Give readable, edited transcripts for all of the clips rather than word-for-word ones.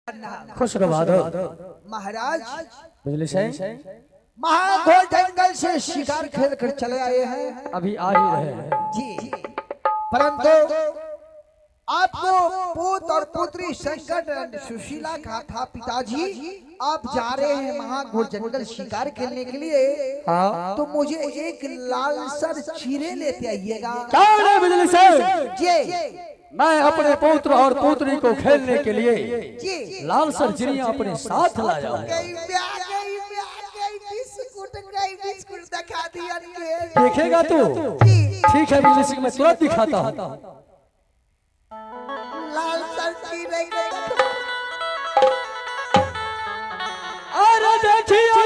खुश रहो महाराज बिजली से महाघोर जंगल से शिकार खेल कर चले आए हैं। अभी आ ही रहे हैं जी, परंतु आपको पुत्र और पुत्री संकट सुशीला कहा था पिताजी आप जा रहे हैं महाघोर जंगल शिकार खेलने के लिए। हाँ तो मुझे एक लाल सर चीरे लेते आइएगा। कौन है बिजली से? जी मैं अपने पुत्र और पुत्री को खेलने के लिए जी लाल सर चिड़िया अपने साथ लाया हूं। देखेगा तू? ठीक है बिजली सिंह, मैं तुरंत दिखाता हूँ। लाल सर चीरे अरे देखिए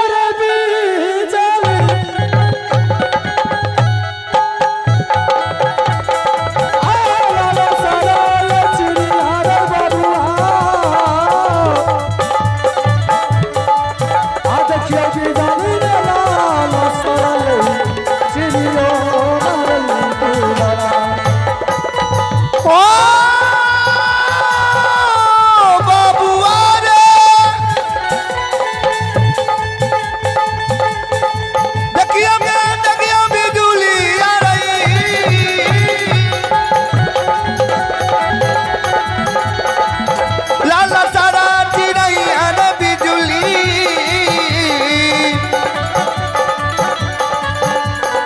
रे बीजली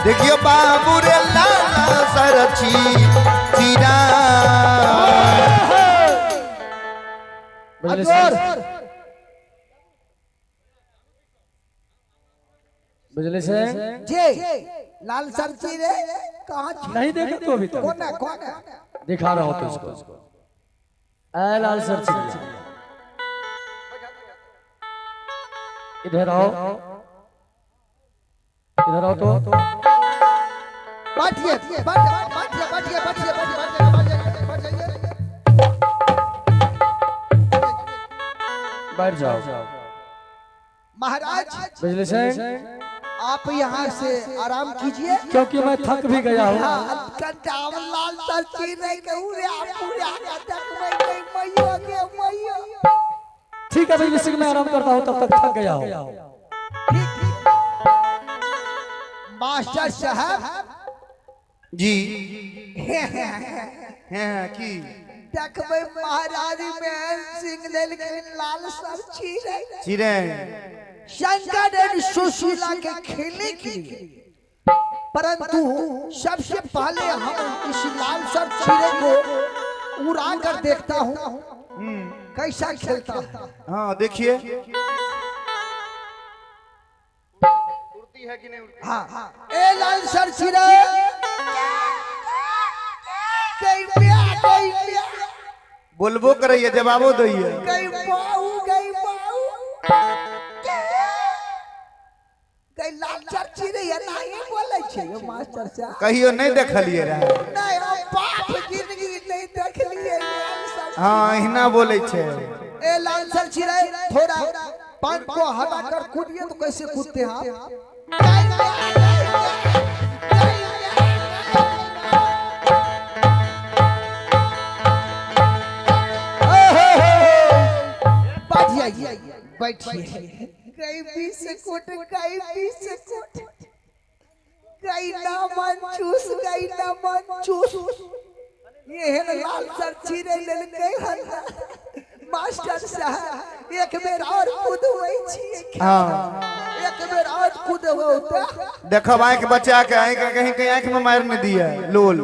देखियो बाबू रे लाला सरची चीरा बिजली से जी लाल सर चीरे कहाँ नहीं देखा तो अभी तक? कौन है? दिखा रहा हूँ तुझको। ऐ लाल सर चिड़िया इधर आओ, इधर आओ तो बैठिए बैठ जाओ। महाराज बिजली से आप यहाँ से आराम कीजिए क्योंकि मैं थक भी गया हूँ। लाल सर चीरे ठीक है बिजली सिंह, मैं आराम करता हूँ, तब तक थक गया हूँ। मास्टर साहब जी हैं की देखबे महाराज में सिंह लेल के लाल सर चीरे चिरे शंकर और सुशीला के खेलने के लिए, परंतु सबसे पहले हम इस लाल सर चीरे को उड़ा कर देखता हूँ कैसा खेलता है। हाँ देखिए हाँ ए लाल सर चीरे बोलबो करइए जवाबो दइए। लाल सर चीरे नहीं बोले छे मास्टर साहब, कहियो नहीं देखलिए रहे? नहीं बाप जिंदगी नहीं देखलिए। हाँ इना बोले छे। ए लाल सर चीरे थोड़ा पंख को हटा कर कूदिए तो कैसे कूदते हैं आप? बैठिए कई 20 कोट कई ना मन चूस ये है लाल सर चीरे लेल गई हल्ला। मास्टर साहब एक बेर और कूदबै छी। हाँ एक बेर और कूदबो त देखब आंख बचा के आंख कहीं कहीं आंख में मार न दिया लोल।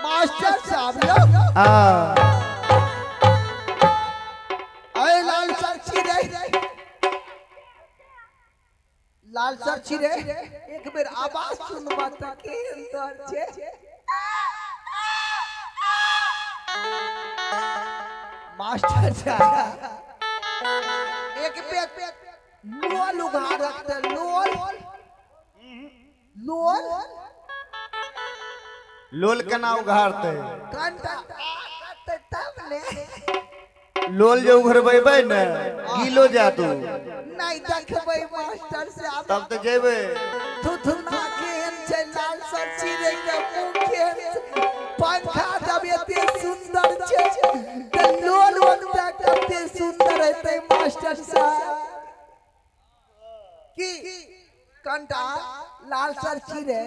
मास्टर साहब लोग अरे लाल सर चीरे एक बेर आवाज सुनबा त के अंदर छे। मास्टर साहब एक बेर लोल उघार रखते लोल लोल केना उघारते? कंटा तब ले लोल जो घर बैबे न गीलो जा तू नहीं देखबै मास्टर साहब तब तो जेबे थुथुना केहन छै लाल सर चिड़ै के मुंह केहन पंखा जब एते सुंदर छै त लोल ओतबा कते सुंदर हेतै मास्टर साहब की कंटा लाल सर चिड़ै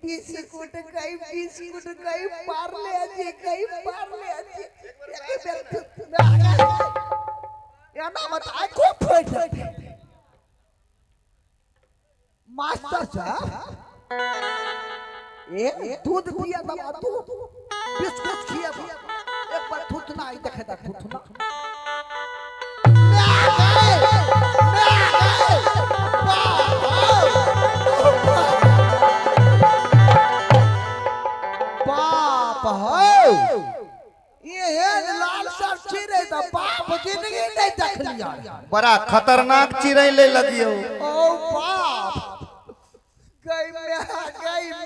बिस्कुट कई पारले अछि एक बेर या ना मत आई को फट मास्टर साहब ए दूध पिया दबा दूध बिस्कुट खिया एक बार थुथना आई देखे ता थुथना बाप हो ये लाल सर चिड़ै ता बाप जिंदगी नहीं देख लिया बड़ा खतरनाक चिड़ै ले लगियो ओ बाप गई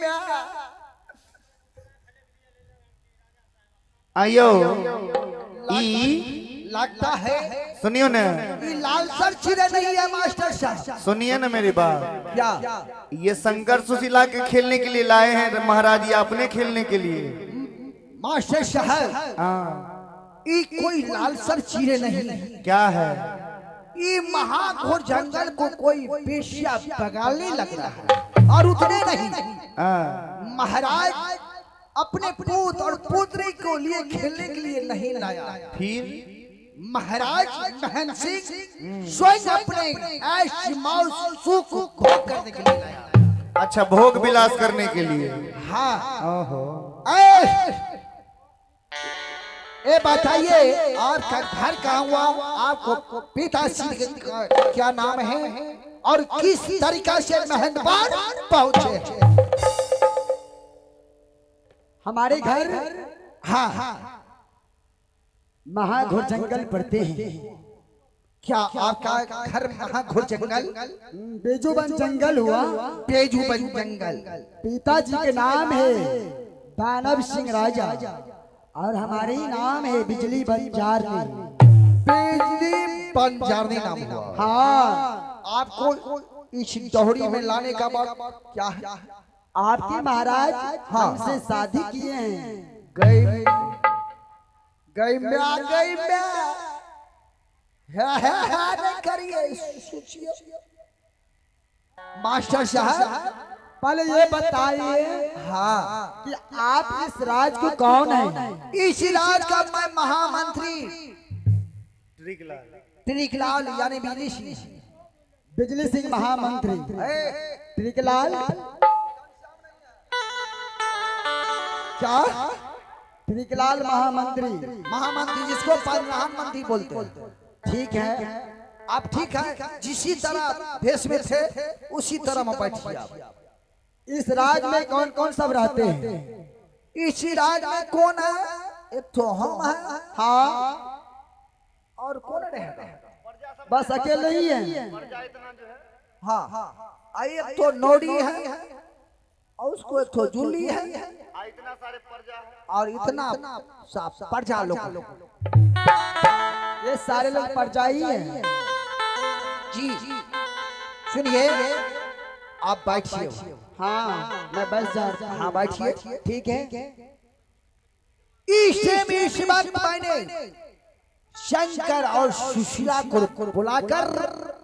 मैं आयो ई लगता है सुनियो न ये लाल सर चिड़ै नहीं है मास्टर साहब सुनिए न मेरी बात क्या ये शंकर सुशीला के खेलने के लिए लाए हैं महाराज ये अपने खेलने के लिए मास्टर साहब हाँ ये कोई लाल सर चिड़ै नहीं क्या है ये महाघोर जंगल को कोई पेशिया बगालने लग रहा है और उतने नहीं हाँ महाराज अपने पुत्र और पुत्री को लिए खेलने के लिए नहीं लाया फिर महाराज महन सिंह स्वयं अपने ऐश मौज सुख भोग करने के लिए लाया अच्छा भोग विलास करने के लिए हाँ ओहो ए बताइए आपका घर कहाँ हुआ आपको पिताश्री का क्या नाम है और किस तरीका से मेहंदबान पहुंचे हमारे घर हाँ महाघोर जंगल पड़ते हैं। क्या आपका घर महाघोर जंगल बेजुबान जंगल हुआ। बेजुबान जंगल पिताजी के नाम है दानव सिंह राजा और हमारे ही नाम है बिजली बंजारनी। बिजली बंजारनी नाम हुआ। हाँ आपको इस दोहरी में लाने का बात क्या है? आपके महाराज हमसे शादी किए हैं। गई नहीं करिए मास्टर साहब पहले ये बताइए हाँ कि आप इस राज को कौन है? इस राज का मैं महामंत्री त्रिकलाल यानी बिजली सिंह महामंत्री त्रिकलाल क्या त्रिकलाल महामंत्री महामंत्री जिसको प्रधानमंत्री बोलते हैं। ठीक है आप ठीक है जिसी तरह भेष में थे उसी तरह में बैठिए आप। इस राज में कौन कौन सब रहते हैं? इस राज में कौन है? एक तो हम है हाँ और कौन रहेगा? बस अकेले ही हैं। हाँ एक तो नौड़ी है और उसको एक तो जूली है इतना सारे प्रजा है और इतना साफ प्रजा लोग। ये सारे लोग प्रजा ही हैं। जी सुनिए आप बैठिए। हाँ मैं बस जा रहा हूँ। हाँ बैठिए ठीक है। इस वक्त मैंने शंकर और सुशीला को बुलाकर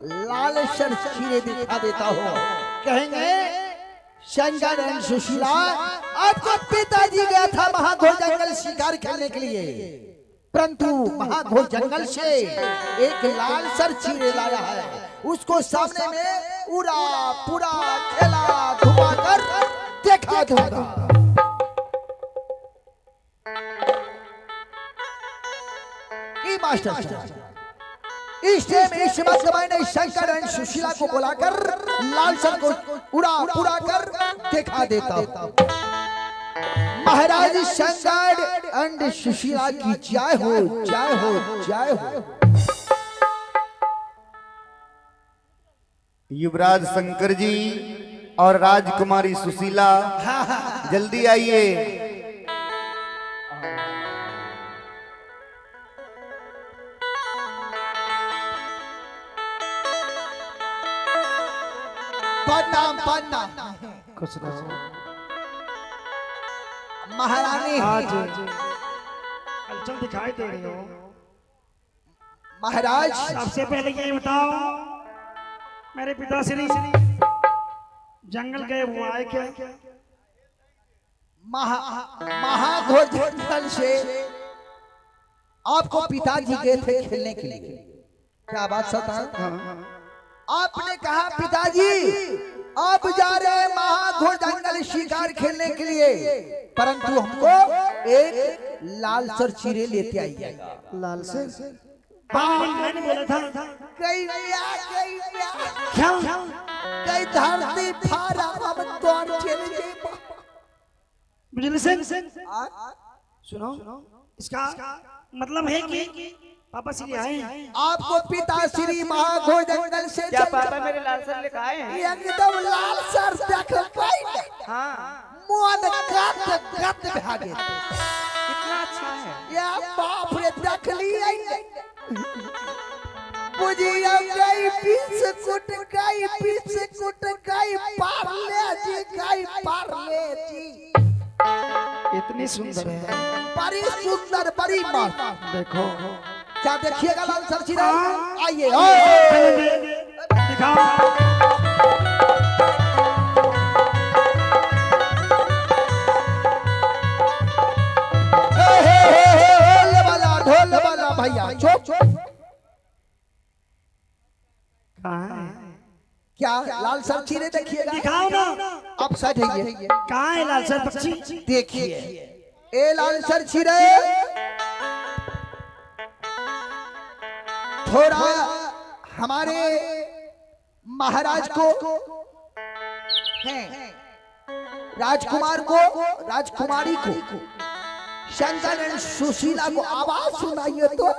लालचर खीरे दिखा देता हूँ। कहेंगे शंकर और सुशीला आपका पिताजी गया था महाघोर जंगल शिकार करने के लिए, परंतु महाघोर जंगल से एक लाल सर चीरे लाया है। उसको सामने में उड़ा पूरा खेला धुआ कर देखा दूंगा। मास्टर इस वक्त मैंने शंकर एंड सुशीला को बुलाकर लाल सर को उड़ा पूरा कर देखा देता हूं। महाराज शंकर एंड सुशीला की जय हो जय हो जय हो। युवराज शंकर जी और राजकुमारी सुशीला जल्दी आइए। प्रणाम प्रणाम। खुश रहो। महारानी आज हलचल दिखाई दे रही हो। महाराज सबसे पहले ये बताओ, मेरे पिताश्री जंगल गए हुआ है क्या? महाघोर जंगल से आपको पिताजी गए थे खेलने के लिए, क्या बात सच है? आपने कहा पिताजी आप जा रहे हैं महाघोर जंगल शिकार खेलने के लिए, परंतु हमको एक लाल सर चिरे लेते आइएगा। लाल से मैंने बोला था। कई धरती फारा हम तोड़ चले गए। बिजली से सुनो, इसका मतलब है कि पापा श्री आए हैं। आपको पिता श्री महाघोर जंगल से क्या पापा मेरे लाल सर लेकर आए हैं? एकदम लाल सर देख पाई। हाँ, मन गद भागे। कितना अच्छा है। या बाप रे देख लिए बुझिया गई पीस कुट गई पीस कुट गई पारले जी गई पारले जी। इतनी सुंदर है, बड़ी सुंदर बड़ी मां। देखो क्या देखिएगा लाल सर चिरा? आइए दिखाओ। ढोल वाला भैया चुप। क्या लाल सर चिरे देखिएगा? दिखाओ ना। अब सट है कहाँ है लाल सर पक्षी? देखिए ए लाल सर चिरे थोड़ा हमारे महाराज को हैं, राजकुमार को राजकुमारी को शंकर एंड सुशीला को आवाज सुनाइए तो।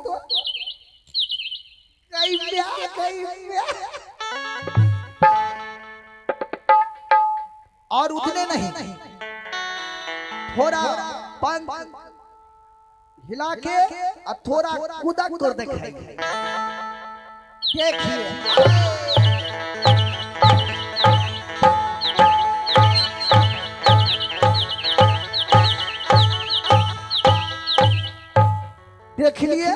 कई और उतने नहीं, थोड़ा पंख हिला के और थोड़ा कूदा कर दिखाई। देखिए देख लिए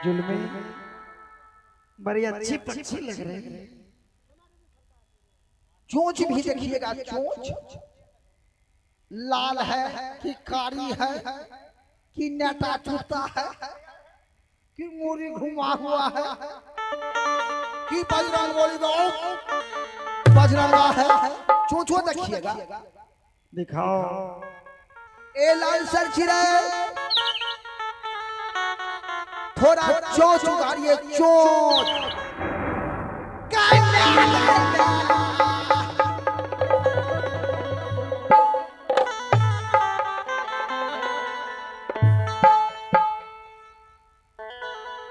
जुल्मी बड़ी अच्छी पक्षी लग रही है। चोंच भी देखिएगा, चोंच लाल है कि कारी है कि नेटा चुता है कि मोरी घुमा हुआ है कि बजरंगा है। चोंचो देखिएगा। दिखाओ। ए लाल सर चिरे थोड़ा चोंच उगाड़िए, चोंच।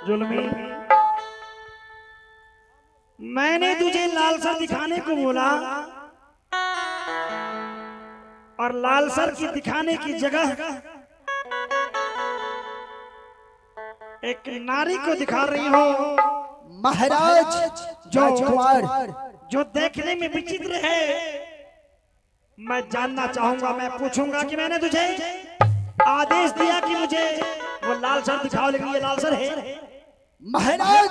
जुल्मी मैंने तुझे लाल सर दिखाने को बोला और लाल सर की दिखाने की जगह एक नारी को दिखा रही हो। महाराज राजकुमार जो देखने में विचित्र है। मैं जानना चाहूंगा, मैं पूछूंगा कि मैंने तुझे आदेश दिया कि मुझे वो लाल सर दिखाओ, लेकिन ये लाल सर है। महाराज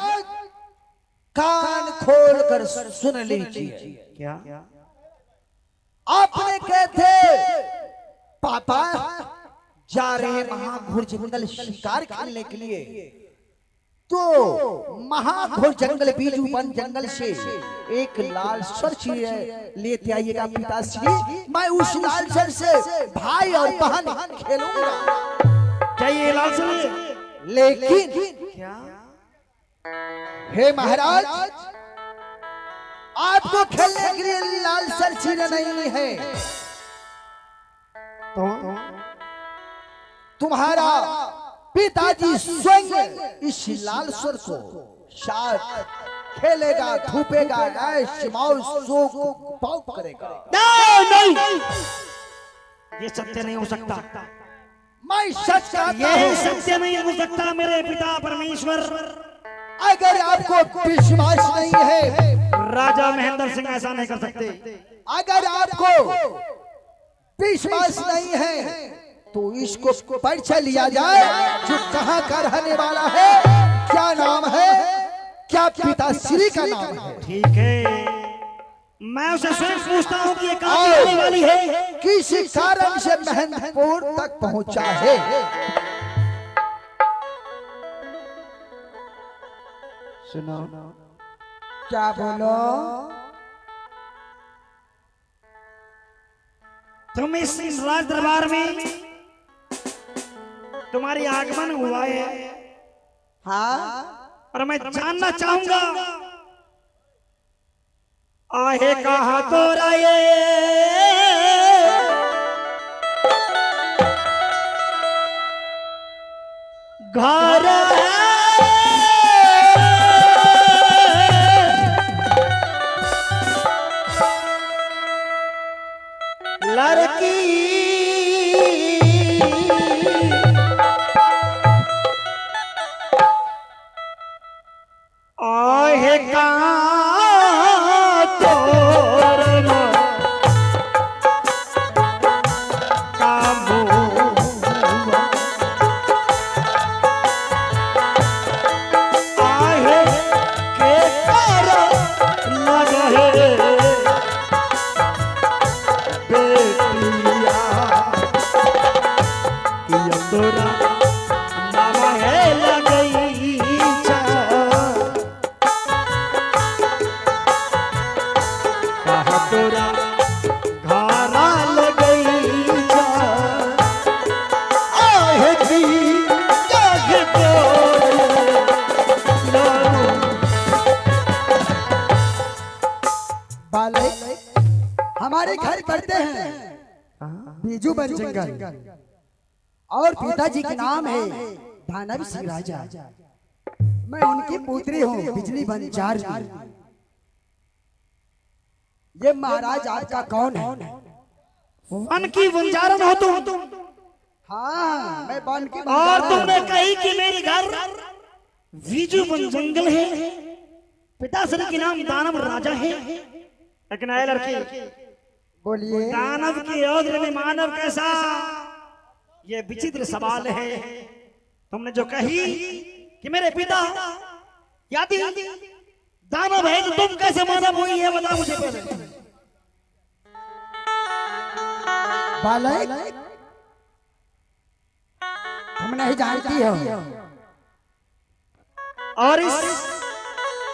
कान खोल कर सुन लीजिए। क्या आपने कहे थे पापा जा रहे हैं महाघोर जंगल शिकार खेलने के लिए, तो महाघोर जंगल बीजू वन जंगल से एक लाल सर लेते आइएगा पिताश्री। मैं उस लाल सर से भाई और बहन खेलूंगा। क्या ये लाल सर है? लेकिन क्या हे महाराज आपको खेलने के लिए लाल सर चिरे नहीं है। तो तुम्हारा पिताजी स्वयं इस लाल सर को साथ खेलेगा, धूपेगा, करेगा। नहीं, ये सत्य नहीं हो सकता। मैं सच कहता ये हूं। सत्य नहीं हो सकता मेरे पिता परमेश्वर। अगर आपको विश्वास नहीं है राजा महेंद्र सिंह ऐसा नहीं कर सकते। अगर आपको विश्वास नहीं है तो इसको परिचय लिया जाए, जो कहाँ का रहने वाला है, क्या नाम है, क्या पिताश्री का नाम है। ठीक है, मैं उसे स्वयं पूछता हूँ कि ये कहाँ की रहने वाली है। किसी कारण से महंतपुर तक पहुंचा है। सुनो, क्या बोलो? तुम इस राज दरबार में तुम्हारी आगमन हुआ है, हाँ, और मैं जानना चाहूंगा आहे कहा तो राये घर लड़की आहे कहाँ तोरण काबू आहे के कर लगे बेटिया कि तोरा नाम है लगई चा तोरा घाना लगई जा आहे की जग बालक हमारे घर पढ़ते हैं बीजू बन जंगल, और पिताजी के नाम है दानव सिंह राजा। मैं उनकी पुत्री हूँ बिजली बन चार। ये महाराज आपका कौन है? वन की वंजारन हो तुम, हाँ, मैं बन के और तुमने कही कि मेरे घर बीजू बन जंगल है, पिताश्री के नाम दानव राजा है। लेकिन आए लड़की, बोलिए। दानव के औद्र में मानव कैसा, ये विचित्र सवाल है। तुमने जो कही कि मेरे पिता याद दानव है, तो तुम कैसे मानव हुई है, बता मुझे पहले। बालक तुम नहीं जानती हो, और इस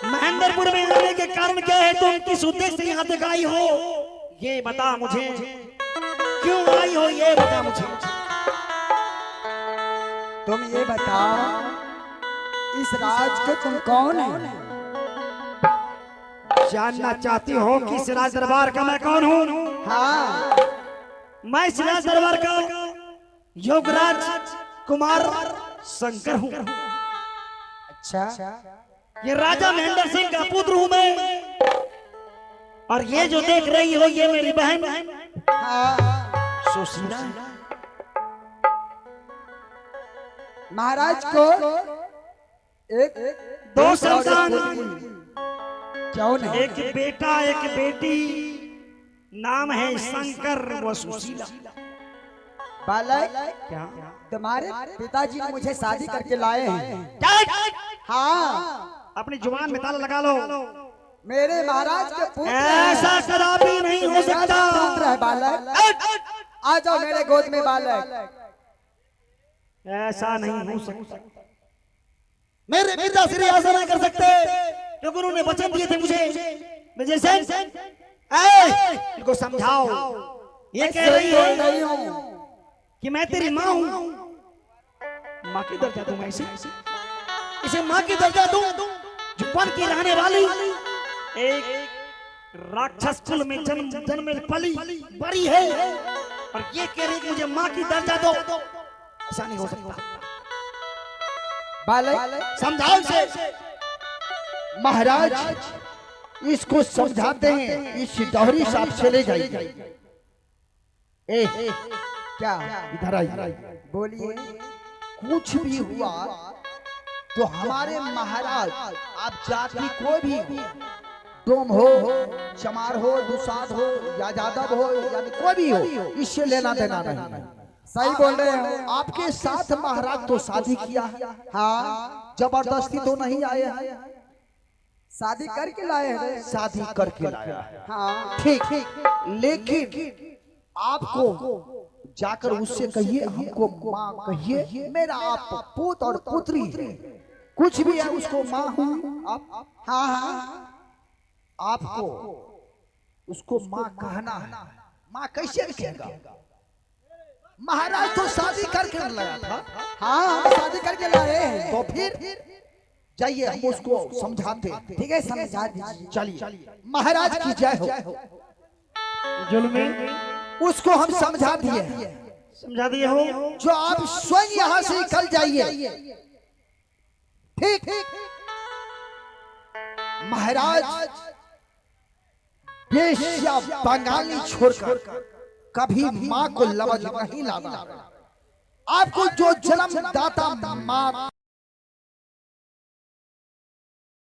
महेंद्रपुर में आने के कारण क्या है, तुम किस उद्देश्य से यहाँ तक आई हो, ये बता मुझे। क्यों आई हो, ये बता मुझे। तुम ये बताओ इस राज को तुम कौन है? जानना चाहती हो कि इस राज दरबार का मैं कौन हूँ? हाँ, मैं इस राज दरबार का योगराज कुमार शंकर हूँ। अच्छा, ये राजा महेंद्र सिंह का पुत्र हूँ मैं, और ये जो देख रही हो ये मेरी बहन हाँ। सुशीला। महाराज को एक दो संतान, क्यों नहीं? एक बेटा एक बेटी, नाम है शंकर व सुशीला। बालक क्या तुम्हारे पिताजी ने मुझे शादी करके लाए हैं। हाँ, अपनी जुबान में ताला लगा लो। मेरे महाराज के पुत्र ऐसा कदापि नहीं हो सकता। पुत्र है बालक, आ जाओ मेरे गोद में बालक। ऐसा नहीं हो सकता। मेरे पिता श्री ऐसा नहीं कर सकते, क्योंकि उन्होंने वचन दिए थे मुझे जैसे। इनको समझाओ, ये कह रही है नहीं हूँ कि मैं तेरी माँ हूँ। माँ की दर्जा दूं मैं इसे माँ की दर्जा दूं, जो वन की रहने वाली एक राक्षस कुल में जन्म पली बड़ी है, और ये कह रही कि मुझे माँ की दर्जा दो। ऐसा नहीं हो सकता। बालक, समझाओ इसे। महाराज इसको समझाते हैं, इस डोहरी साहब चले जाइए। क्या इधर आइए। बोलिए। कुछ भी हुआ तो हमारे महाराज, आप जाति कोई भी हो, डोम हो, चमार हो, दुसाध हो या यादव हो, यानी कोई भी हो, इससे लेना देना नहीं। सही बोल रहे हो। आपके साथ महाराज तो शादी किया है, हाँ, जबरदस्ती तो नहीं आए हैं, शादी करके लाए हैं। शादी करके लाया है। हाँ ठीक, लेकिन आपको जाकर उससे कहिए, हमको माँ कहिए, मेरा आप पुत्र और पुत्री कुछ भी है उसको माँ हूँ आप। हाँ हाँ, आपको उसको माँ कहना है। माँ कैसे कहेगा? महाराज तो शादी करके लाया था। हाँ हम शादी करके लाए हैं। तो फिर जाइए, हम उसको समझाते। ठीक है समझा दीजिए। चलिए, महाराज की जय हो। जुल्मी उसको हम समझा दिए, समझा दिए हो। जो आप स्वयं यहाँ से निकल जाइए। ठीक, महाराज बेश्या बंगाली छोड़कर कभी माँ को लवज नहीं लाना। आपको जो जन्मदाता माँ